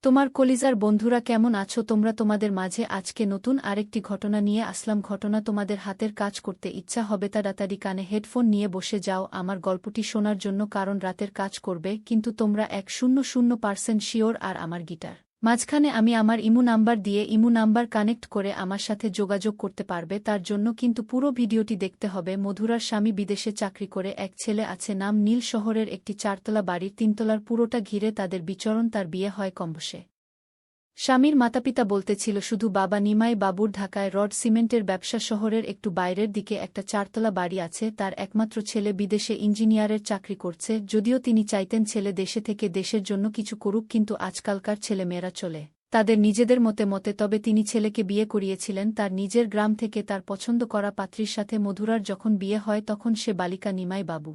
তোমার কলিজার বন্ধুরা কেমন আছো তোমরা? তোমাদের মাঝে আজকে নতুন আরেকটি ঘটনা নিয়ে আসলাম। ঘটনা তোমাদের হাতের কাজ করতে ইচ্ছা হবে, তাড়াতাড়ি কানে হেডফোন নিয়ে বসে যাও আমার গল্পটি শোনার জন্য, কারণ রাতের কাজ করবে কিন্তু তোমরা 100% শিওর। আর আমার গিটার মাঝখানে আমি আমার ইমো নাম্বার দিয়ে ইমো নাম্বার কানেক্ট করে আমার সাথে যোগাযোগ করতে পারবে, তার জন্য কিন্তু পুরো ভিডিওটি দেখতে হবে। মধুরার স্বামী বিদেশে চাকরি করে, এক ছেলে আছে নাম নীল, শহরের একটি 4তলা বাড়ির 3তলার পুরোটা ঘিরে তাদের বিচরণ। তার বিয়ে হয় কমবয়সে। স্বামীর মাতাপিতা বলতেছিল শুধু বাবা নিমাই বাবুর ঢাকায় রড সিমেন্টের ব্যবসা, শহরের একটু বাইরের দিকে একটা 4তলা বাড়ি আছে। তার একমাত্র ছেলে বিদেশে ইঞ্জিনিয়ারের চাকরি করছে, যদিও তিনি চাইতেন ছেলে দেশে থেকে দেশের জন্য কিছু করুক, কিন্তু আজকালকার ছেলেমেয়েরা চলে তাদের নিজেদের মতে মতে। তবে তিনি ছেলেকে বিয়ে করিয়েছিলেন তার নিজের গ্রাম থেকে, তার পছন্দ করা পাত্রীর সাথে। মধুরার যখন বিয়ে হয় তখন সে বালিকা নিমাই বাবু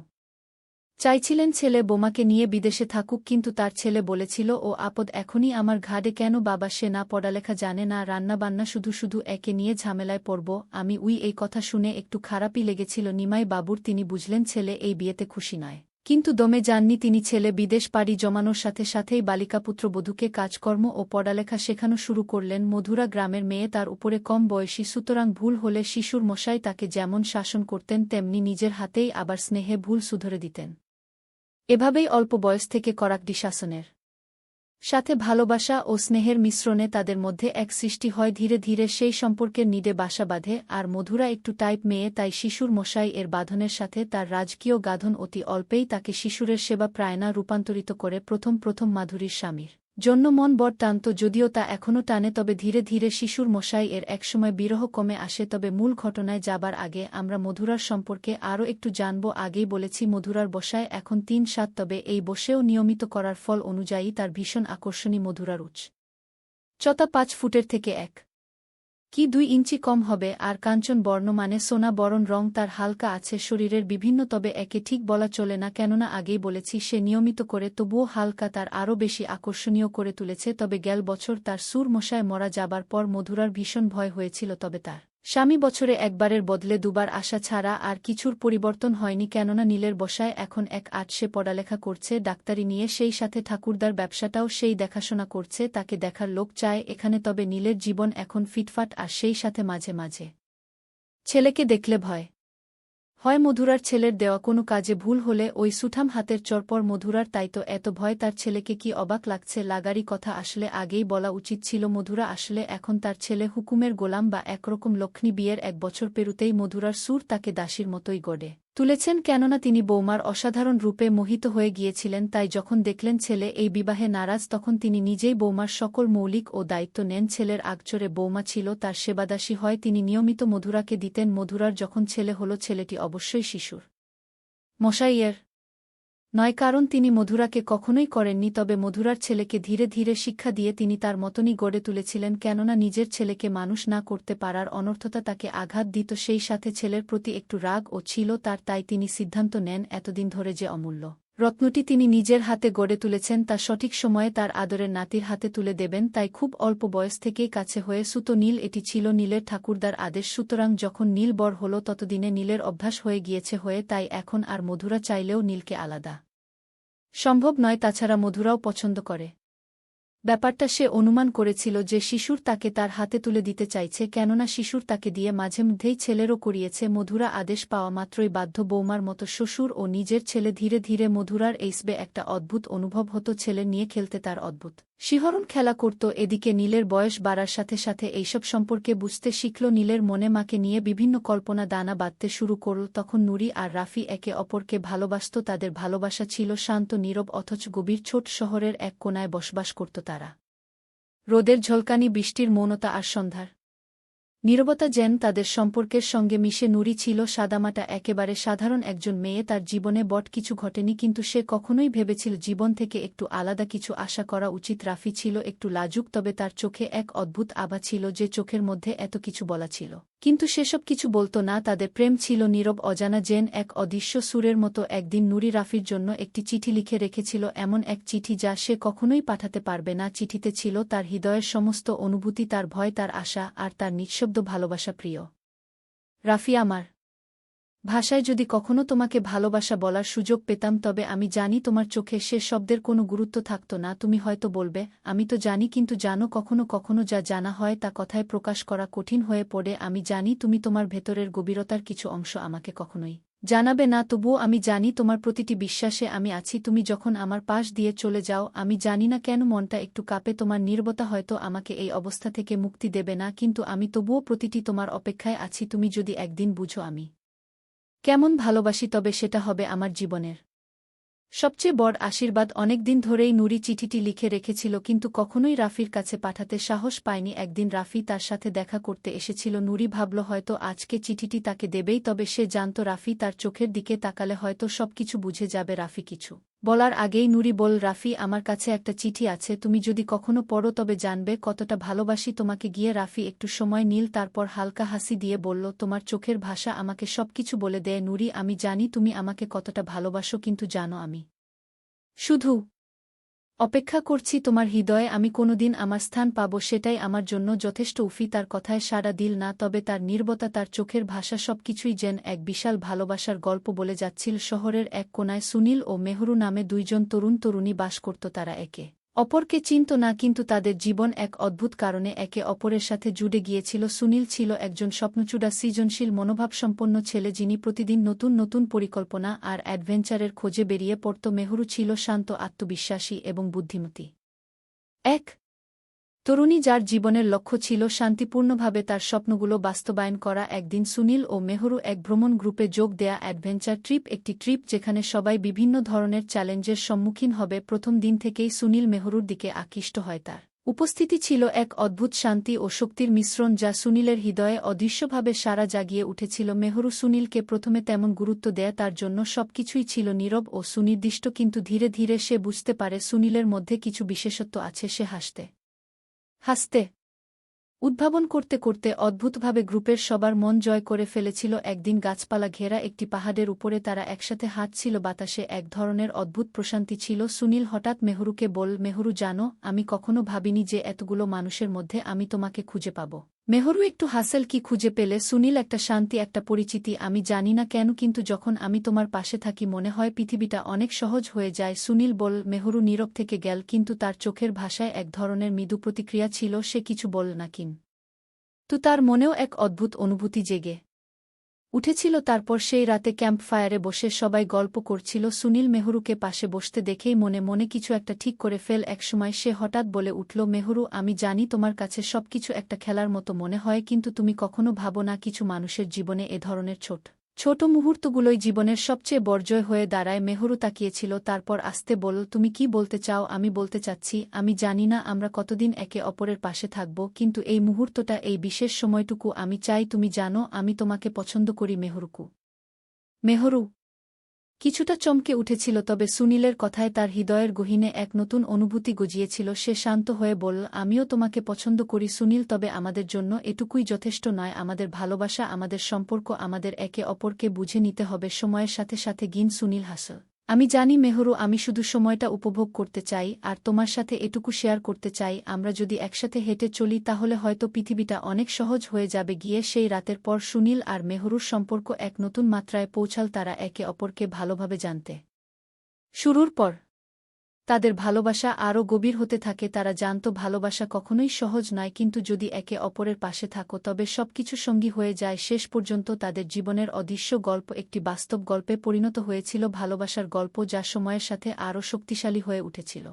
চাইছিলেন ছেলে বোমাকে নিয়ে বিদেশে থাকুক, কিন্তু তার ছেলে বলেছিল ও আপদ এখনই আমার ঘাড়ে কেন বাবা? সে না পড়ালেখা জানে না রান্নাবান্না, শুধু শুধু একে নিয়ে ঝামেলায় পড়ব আমি। এই কথা শুনে একটু খারাপই লেগেছিল নিমাই বাবুর। তিনি বুঝলেন ছেলে এই বিয়েতে খুশি নয়, কিন্তু দমে যাননি তিনি। ছেলে বিদেশ পাড়ি জমানোর সাথে সাথেই বালিকাপুত্রবধূকে কাজকর্ম ও পড়ালেখা শেখানো শুরু করলেন। মধুরা গ্রামের মেয়ে, তার উপরে কম বয়সী, সুতরাং ভুল হলে শিশুর মশাই তাকে যেমন শাসন করতেন তেমনি নিজের হাতেই আবার স্নেহে ভুল শুধরে দিতেন। এভাবেই অল্প বয়স থেকে কড়াকড়ি শাসনের সাথে ভালোবাসা ও স্নেহের মিশ্রণে তাদের মধ্যে এক সৃষ্টি হয়। ধীরে ধীরে সেই সম্পর্কের নিডে বাসা বাঁধে। আর মধুরা একটু টাইপ মেয়ে, তাই শিশুর মশাই এর বাঁধনের সাথে তার রাজকীয় গাধন অতি অল্পেই তাকে শিশুরের সেবা প্রায়না রূপান্তরিত করে। প্রথম প্রথম মাধুরীর স্বামীর জন্য মন বড় টানত, যদিও তা এখনও টানে, তবে ধীরে ধীরে শিশুর মশাই এর একসময় বিরহ কমে আসে। তবে মূল ঘটনায় যাবার আগে আমরা মধুরার সম্পর্কে আরও একটু জানব। আগেই বলেছি মধুরার বসায় এখন 3-7, তবে এই বসেও নিয়মিত করার ফল অনুযায়ী তার ভীষণ আকর্ষণী। মধুরার উচ্চতা 5 ফুটের থেকে 1 কি 2 ইঞ্চি কম হবে, আর কাঞ্চন বর্ণ মানে সোনা বরণ রং তার হালকা আছে শরীরের বিভিন্ন, তবে একে ঠিক বলা চলে না, কেননা আগেই বলেছি সে নিয়মিত করে, তবুও হালকা তার আরও বেশি আকর্ষণীয় করে তুলেছে। তবে গেল বছর তার সুর মশায় মারা যাবার পর মধুরার ভীষণ ভয় হয়েছিল, তবে তার স্বামী বছরে একবারের বদলে দুবার আসা ছাড়া আর কিছুর পরিবর্তন হয়নি, কেননা নীলের বসায় এখন 1-8 সে পড়ালেখা করছে ডাক্তারি নিয়ে, সেই সাথে ঠাকুরদার ব্যবসাটাও সেই দেখাশোনা করছে। তাকে দেখার লোক চায় এখানে। তবে নীলের জীবন এখন ফিটফাট, আর সেই সাথে মাঝে মাঝে ছেলেকে দেখলে ভয় হয়। মধুরার ছেলের দেওয়া কোনো কাজে ভুল হলে ওই সুঠাম হাতের চরপর মধুরার, তাই তো এত ভয় তার ছেলেকে। কি অবাক লাগছে, লাগারি কথা আসলে আগেই বলা উচিত ছিল। মধুরা আসলে এখন তার ছেলে হুকুমের গোলাম, বা একরকম লক্ষ্মী। বিয়ের 1 বছর পেরুতেই মধুরার সুর তাকে দাসীর মতোই গড়ে তুলেছেন, কেননা তিনি বৌমার অসাধারণ রূপে মোহিত হয়ে গিয়েছিলেন। তাই যখন দেখলেন ছেলে এই বিবাহে নারাজ, তখন তিনি নিজেই বৌমার সকল মৌলিক ও দায়িত্ব নেন। ছেলের আগচরে বৌমা ছিল তার সেবাদাসী হয়, তিনি নিয়মিত মধুরাকে দিতেন। মধুরার যখন ছেলে হলো, ছেলেটি অবশ্যই শিশুর মশাইয়ের নয়, কারণ তিনি মধুরাকে কখনোই করেননি। তবে মধুরার ছেলেকে ধীরে ধীরে শিক্ষা দিয়ে তিনি তার মতনই গড়ে তুলেছিলেন, কেননা নিজের ছেলেকে মানুষ না করতে পারার অনর্থতা তাকে আঘাত দিত। সেই সাথে ছেলের প্রতি একটু রাগ ও ছিল তার, তাই তিনি সিদ্ধান্ত নেন এতদিন ধরে যে অমূল্য রত্নটি তিনি নিজের হাতে গড়ে তুলেছেন তা সঠিক সময়ে তার আদরের নাতির হাতে তুলে দেবেন। তাই খুব অল্প বয়স থেকেই কাছে হয়ে সুতো নীল। এটি ছিল নীলের ঠাকুরদার আদেশ, সুতরাং যখন নীল বড় হল ততদিনে নীলের অভ্যাস হয়ে গিয়েছে তাই এখন আর মধুরা চাইলেও নীলকে আলাদা সম্ভব নয়। তাছাড়া মধুরাও পছন্দ করে ব্যাপারটা, সে অনুমান করেছিল যে শিশুর তাকে তার হাতে তুলে দিতে চাইছে, কেননা শিশুর তাকে দিয়ে মাঝে মধ্যেই ছেলেরও করিয়েছে। মধুরা আদেশ পাওয়া মাত্রই বাধ্য, বৌমার মতো শ্বশুর ও নিজের ছেলে। ধীরে ধীরে মধুরার এইসবে একটা অদ্ভুত অনুভব হতো, ছেলে নিয়ে খেলতে তার অদ্ভুত শিহরণ খেলা করত। এদিকে নীলের বয়স বাড়ার সাথে সাথে এইসব সম্পর্কে বুঝতে শিখল। নীলের মনে মাকে নিয়ে বিভিন্ন কল্পনা দানা বাঁধতে শুরু করল। তখন নুরি আর রাফি একে অপরকে ভালোবাসত। তাদের ভালোবাসা ছিল শান্ত নীরব অথচ গভীর। ছোট শহরের এক কোনায় বসবাস করত তারা। রোদের ঝলকানি, বৃষ্টির মৌনতা আর সন্ধ্যার নীরবতা যেন তাদের সম্পর্কের সঙ্গে মিশে। নুরি ছিল সাদামাটা একেবারে সাধারণ একজন মেয়ে, তার জীবনে বট কিছু ঘটেনি, কিন্তু সে কখনোই ভেবেছিল জীবন থেকে একটু আলাদা কিছু আশা করা উচিত। রাফি ছিল একটু লাজুক, তবে তার চোখে এক অদ্ভুত আভা ছিল, যে চোখের মধ্যে এত কিছু বলা ছিল, কিন্তু সেসব কিছু বলতো না। তাদের প্রেম ছিল নীরব, অজানা, যেন এক অদৃশ্য সুরের মতো। একদিন নুরি রাফির জন্য একটি চিঠি লিখে রেখেছিল, এমন এক চিঠি যা সে কখনোই পাঠাতে পারবে না। চিঠিতে ছিল তার হৃদয়ের সমস্ত অনুভূতি, তার ভয়, তার আশা আর তার নিঃশব্দ ভালোবাসা। প্রিয় রাফি আমার, ভাষায় যদি কখনো তোমাকে ভালোবাসা বলার সুযোগ পেতাম তবে আমি জানি তোমার চোখে সে শব্দের কোনো গুরুত্ব থাকত না। তুমি হয়তো বলবে, আমি তো জানি, কিন্তু জানো কখনো কখনো যা জানা হয় তা কথায় প্রকাশ করা কঠিন হয়ে পড়ে। আমি জানি তুমি তোমার ভেতরের গভীরতার কিছু অংশ আমাকে কখনোই জানাবে না, তবুও আমি জানি তোমার প্রতিটি বিশ্বাসে আমি আছি। তুমি যখন আমার পাশ দিয়ে চলে যাও আমি জানি না কেন মনটা একটু কাঁপে। তোমার নীরবতা হয়তো আমাকে এই অবস্থা থেকে মুক্তি দেবে না, কিন্তু আমি তবুও প্রতিটি তোমার অপেক্ষায় আছি। তুমি যদি একদিন বুঝো আমি কেমন ভালোবাসি তবে সেটা হবে আমার জীবনের সবচেয়ে বড় আশীর্বাদ। অনেকদিন ধরেই নুরি চিঠিটি লিখে রেখেছিল, কিন্তু কখনোই রাফির কাছে পাঠাতে সাহস পায়নি। একদিন রাফি তার সাথে দেখা করতে এসেছিল। নুরি ভাবল হয়তো আজকে চিঠিটি তাকে দেবেই, তবে সে জানত রাফি তার চোখের দিকে তাকালে হয়তো সবকিছু বুঝে যাবে। রাফি কিছু বলার আগেই নুরি বল, রাফি আমার কাছে একটা চিঠি আছে, তুমি যদি কখনো পড়ো তবে জানবে কতটা ভালোবাসি তোমাকে। গিয়ে রাফি একটু সময় নিল, তারপর হালকা হাসি দিয়ে বলল, তোমার চোখের ভাষা আমাকে সবকিছু বলে দেয় নুরি। আমি জানি তুমি আমাকে কতটা ভালোবাসো, কিন্তু জানো আমি শুধু অপেক্ষা করছি তোমার হৃদয়ে আমি কোনোদিন আমার স্থান পাব, সেটাই আমার জন্য যথেষ্ট। উফি তার কথায় সাড়া দিল না, তবে তার নীরবতা, তার চোখের ভাষা সবকিছুই যেন এক বিশাল ভালোবাসার গল্প বলে যাচ্ছিল। শহরের এক কোনায় সুনীল ও মেহরু নামে দুইজন তরুণ তরুণী বাস করত। তারা একে অপরকে চিনত না, কিন্তু তাদের জীবন এক অদ্ভুত কারণে একে অপরের সাথে জুড়ে গিয়েছিল। সুনীল ছিল একজন স্বপ্নচূড়া সৃজনশীল মনোভাবসম্পন্ন ছেলে, যিনি প্রতিদিন নতুন নতুন পরিকল্পনা আর অ্যাডভেঞ্চারের খোঁজে বেরিয়ে পড়ত। মেহরু ছিল শান্ত, আত্মবিশ্বাসী এবং বুদ্ধিমতী এক তরুণী, যার জীবনের লক্ষ্য ছিল শান্তিপূর্ণভাবে তার স্বপ্নগুলো বাস্তবায়ন করা। একদিন সুনীল ও মেহরু এক ভ্রমণ গ্রুপে যোগ দেয়া অ্যাডভেঞ্চার ট্রিপ, একটি ট্রিপ যেখানে সবাই বিভিন্ন ধরনের চ্যালেঞ্জের সম্মুখীন হবে। প্রথম দিন থেকেই সুনীল মেহরুর দিকে আকৃষ্ট হয়। তার উপস্থিতি ছিল এক অদ্ভুত শান্তি ও শক্তির মিশ্রণ, যা সুনীলের হৃদয়ে অদৃশ্যভাবে সাড়া জাগিয়ে উঠেছিল। মেহরু সুনীলকে প্রথমে তেমন গুরুত্ব দেয়, তার জন্য সবকিছুই ছিল নীরব ও সুনির্দিষ্ট, কিন্তু ধীরে ধীরে সে বুঝতে পারে সুনীলের মধ্যে কিছু বিশেষত্ব আছে। সে হাসতে উদ্ভাবন করতে করতে অদ্ভুতভাবে গ্রুপের সবার মন জয় করে ফেলেছিল। একদিন গাছপালা ঘেরা একটি পাহাড়ের উপরে তারা একসাথে হাঁটছিল, বাতাসে এক ধরনের অদ্ভুত প্রশান্তি ছিল। সুনীল হঠাৎ মেহরুকে বল, মেহরু জানো, আমি কখনো ভাবিনি যে এতগুলো মানুষের মধ্যে আমি তোমাকে খুঁজে পাব। মেহরু একটু হাসল, কি খুঁজে পেলে? সুনীল, একটা শান্তি, একটা পরিচিতি। আমি জানি না কেন, কিন্তু যখন আমি তোমার পাশে থাকি মনে হয় পৃথিবীটা অনেক সহজ হয়ে যায়। সুনীল বল। মেহরু নীরব থেকে গেল, কিন্তু তার চোখের ভাষায় এক ধরনের মৃদু প্রতিক্রিয়া ছিল। সে কিছু বল না, কিন্তু তার মনেও এক অদ্ভুত অনুভূতি জেগে উঠেছিল। তারপর সেই রাতে ক্যাম্প ফায়ারে বসে সবাই গল্প করছিল। সুনীল মেহরুকে পাশে বসতে দেখেই মনে মনে কিছু একটা ঠিক করে ফেল। একসময় সে হঠাৎ বলে উঠল, মেহরু, আমি জানি তোমার কাছে সবকিছু একটা খেলার মতো মনে হয়, কিন্তু তুমি কখনো ভাবো না কিছু মানুষের জীবনে এ ধরনের ছোট ছোট মুহূর্তগুলোই জীবনের সবচেয়ে বড়জয় হয়ে দাঁড়ায়। মেহরু তাকিয়েছিল, তারপর আস্তে বলল, তুমি কি বলতে চাও? আমি বলতে চাচ্ছি, আমি জানি না আমরা কতদিন একে অপরের পাশে থাকব, কিন্তু এই মুহূর্তটা, এই বিশেষ সময়টুকু আমি চাই। তুমি জানো আমি তোমাকে পছন্দ করি। মেহরু কিছুটা চমকে উঠেছিল, তবে সুনীলের কথায় তার হৃদয়ের গহীনে এক নতুন অনুভূতি গজিয়েছিল। সে শান্ত হয়ে বলল, আমিও তোমাকে পছন্দ করি সুনীল, তবে আমাদের জন্য এটুকুই যথেষ্ট নয়। আমাদের ভালোবাসা, আমাদের সম্পর্ক, আমাদের একে অপরকে বুঝে নিতে হবে সময়ের সাথে সাথে। সুনীল হাসল। আমি জানি মেহরু, আমি শুধু সময়টা উপভোগ করতে চাই আর তোমার সাথে এটুকু শেয়ার করতে চাই। আমরা যদি একসাথে হেঁটে চলি তাহলে হয়তো পৃথিবীটা অনেক সহজ হয়ে যাবে। সেই রাতের পর সুনীল আর মেহরুর সম্পর্ক এক নতুন মাত্রায় পৌঁছাল। তারা একে অপরকে ভালোভাবে জানতে শুরুর পর তাদের ভালোবাসা আরও গভীর হতে থাকে। তারা জানত ভালোবাসা কখনোই সহজ নয়, কিন্তু যদি একে অপরের পাশে থাকো তবে সবকিছু সঙ্গী হয়ে যায়। শেষ পর্যন্ত তাদের জীবনের অদৃশ্য গল্প একটি বাস্তব গল্পে পরিণত হয়েছিল, ভালোবাসার গল্প যা সময়ের সাথে আরও শক্তিশালী হয়ে উঠেছিল।